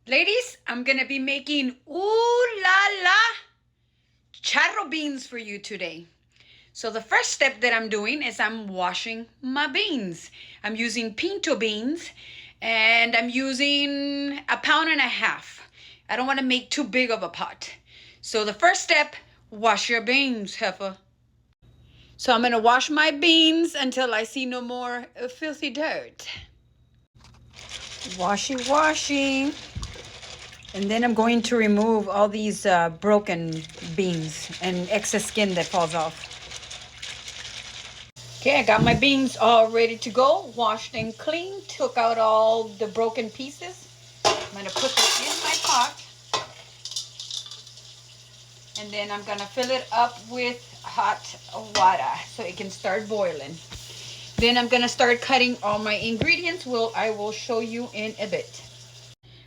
Ladies, I'm gonna be making ooh la la charro beans for you today. So the first step that I'm doing is I'm washing my beans. I'm using pinto beans and I'm using 1.5 pounds. I don't want to make too big of a pot. So the first step, wash your beans, heifer. So I'm gonna wash my beans until I see no more filthy dirt. Washy. And then I'm going to remove all these broken beans and excess skin that falls off. Okay, I got my beans all ready to go, washed and clean, took out all the broken pieces. I'm gonna put this in my pot. And then I'm gonna fill it up with hot water so it can start boiling. Then I'm gonna start cutting all my ingredients. I will show you in a bit.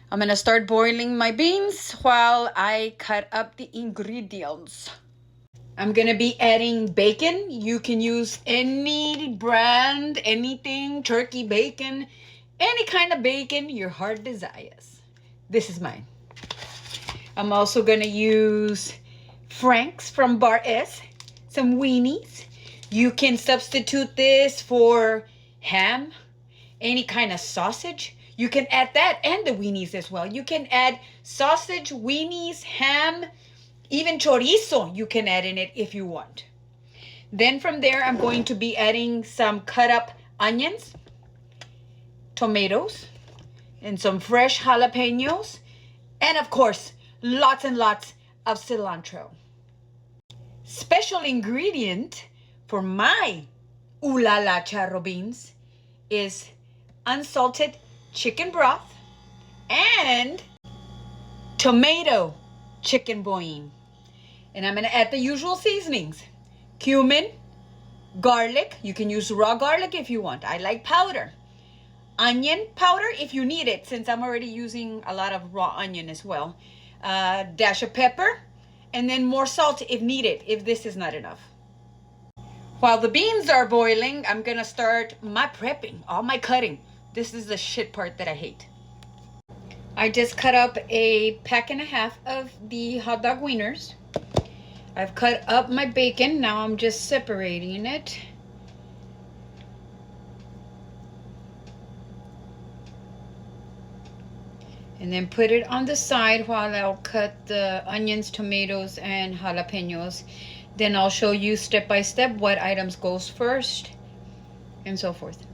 I'm gonna start boiling my beans while I cut up the ingredients. I'm gonna be adding bacon. You can use any brand, anything, turkey bacon, any kind of bacon your heart desires. This is mine. I'm also gonna use Frank's from Bar S, some weenies. You can substitute this for ham, any kind of sausage. You can add that and the weenies as well. You can add sausage, weenies, ham, even chorizo you can add in it if you want. Then from there, I'm going to be adding some cut up onions, tomatoes, and some fresh jalapenos. And of course, lots and lots of cilantro. Special ingredient for my ooh la la charro beans is unsalted chicken broth and tomato chicken bouillon. And I'm gonna add the usual seasonings: cumin, garlic. You can use raw garlic if you want. I like powder. Onion powder if you need it, since I'm already using a lot of raw onion as well. Dash of pepper, and then more salt if needed, if this is not enough. While the beans are boiling, I'm gonna start my prepping, all my cutting. This is the shit part that I hate. I just cut up 1.5 packs of the hot dog wieners. I've cut up my bacon. Now I'm just separating it. And then put it on the side while I'll cut the onions, tomatoes, and jalapenos. Then I'll show you step by step what items goes first and so forth.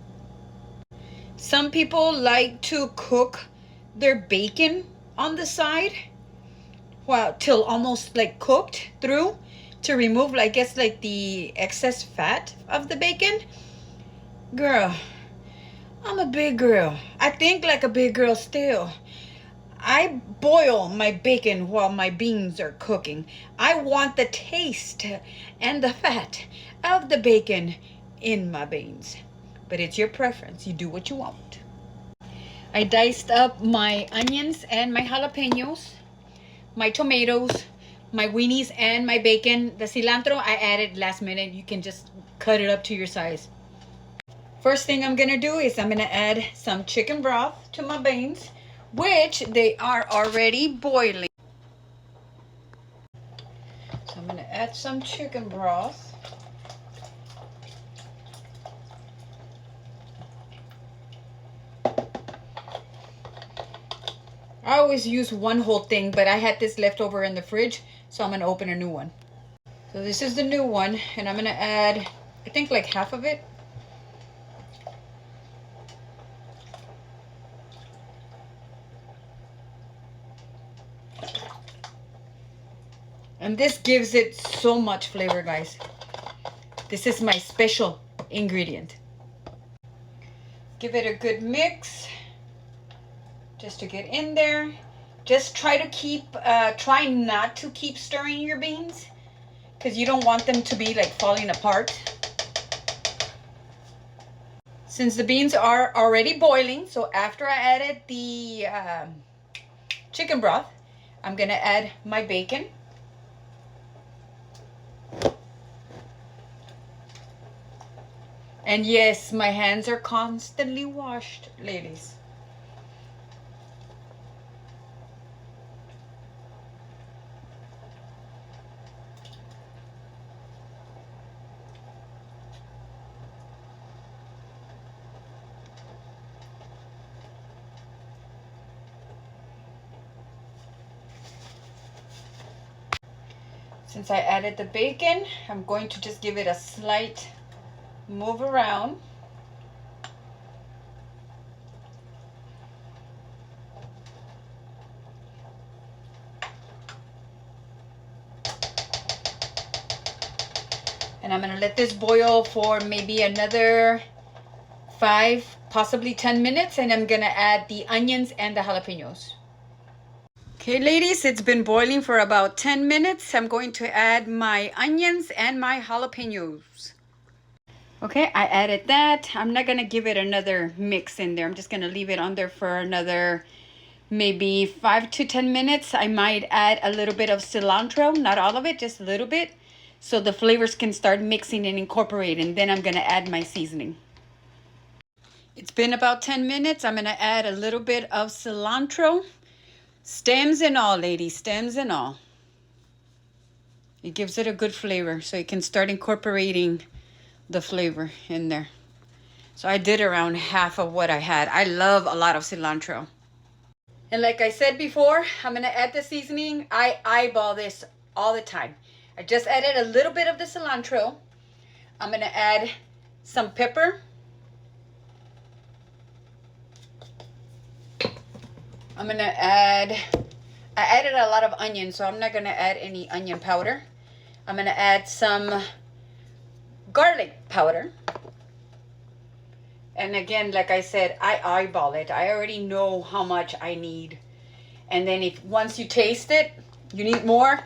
Some people like to cook their bacon on the side, well, till almost like cooked through, to remove, I guess, like the excess fat of the bacon. Girl, I'm a big girl. I think like a big girl still. I boil my bacon while my beans are cooking. I want the taste and the fat of the bacon in my beans. But it's your preference. You do what you want. I diced up my onions and my jalapenos, my tomatoes, my weenies, and my bacon. The cilantro I added last minute. You can just cut it up to your size. First thing I'm gonna do is I'm gonna add some chicken broth to my beans, which they are already boiling. So I'm gonna add some chicken broth. I always use one whole thing, but I had this left over in the fridge, so I'm gonna open a new one. So this is the new one, and I'm gonna add, I think, like half of it. And this gives it so much flavor, guys. This is my special ingredient. Give it a good mix just to get in there. Just try not to keep stirring your beans, because you don't want them to be like falling apart. Since the beans are already boiling, so after I added the chicken broth, I'm gonna add my bacon. And yes, my hands are constantly washed, ladies. Since I added the bacon, I'm going to just give it a slight move around. And I'm gonna let this boil for maybe another 5, possibly 10 minutes, and I'm gonna add the onions and the jalapenos. Okay, ladies, it's been boiling for about 10 minutes. I'm going to add my onions and my jalapenos. Okay, I added that. I'm not gonna give it another mix in there. I'm just gonna leave it on there for another maybe 5 to 10 minutes. I might add a little bit of cilantro, not all of it, just a little bit, so the flavors can start mixing and incorporating. Then I'm gonna add my seasoning. It's been about 10 minutes. I'm gonna add a little bit of cilantro. Stems and all, ladies, stems and all. It gives it a good flavor, so you can start incorporating the flavor in there. So I did around half of what I had. I love a lot of cilantro. And like I said before, I'm gonna add the seasoning. I eyeball this all the time. I just added a little bit of the cilantro. I'm gonna add some pepper. I'm gonna add, I added a lot of onion, so I'm not gonna add any onion powder. I'm gonna add some garlic powder. And again, like I said, I eyeball it. I already know how much I need. And then if once you taste it, you need more,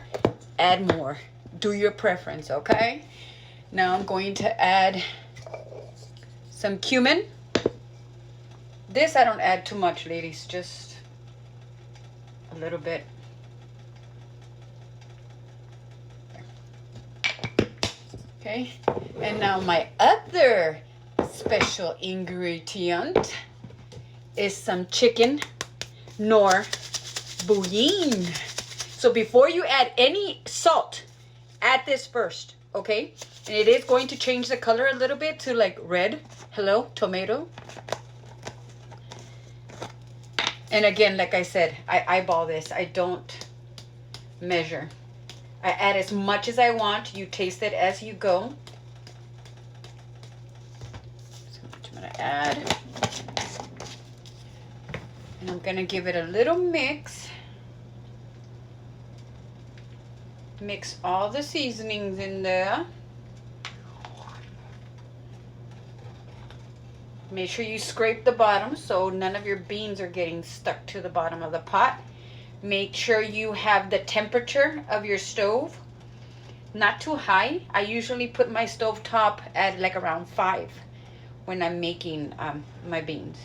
add more. Do your preference, okay? Now I'm going to add some cumin. This I don't add too much, ladies, just a little bit. Okay, and now my other special ingredient is some chicken nor bouillon. So before you add any salt, add this first, okay? And it is going to change the color a little bit to like red. Hello, tomato. And again, like I said, I eyeball this. I don't measure. I add as much as I want. You taste it as you go. So much I'm gonna add. And I'm gonna give it a little mix. Mix all the seasonings in there. Make sure you scrape the bottom so none of your beans are getting stuck to the bottom of the pot. Make sure you have the temperature of your stove not too high. I usually put my stove top at like around 5 when I'm making my beans.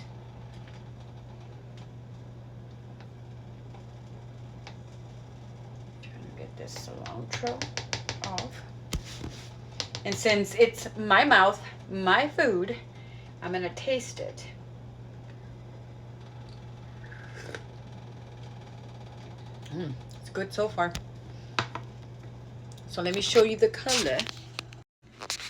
Trying to get this cilantro off. And since it's my mouth, my food, I'm gonna taste it. It's good so far. So let me show you the color.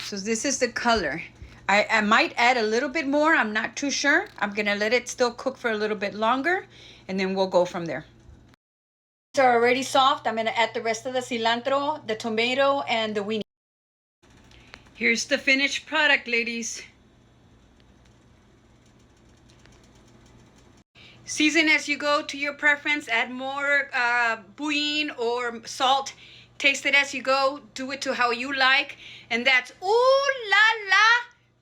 So this is the color. I might add a little bit more. I'm not too sure. I'm gonna let it still cook for a little bit longer, and then we'll go from there. These are already soft. I'm gonna add the rest of the cilantro, the tomato, and the weenie. Here's the finished product, ladies. Season as you go to your preference. Add more bouillon or salt. Taste it as you go. Do it to how you like. And that's ooh la la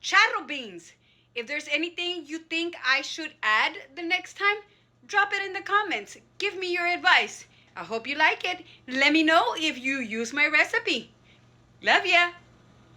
charro beans. If there's anything you think I should add the next time, drop it in the comments. Give me your advice. I hope you like it. Let me know if you use my recipe. Love ya.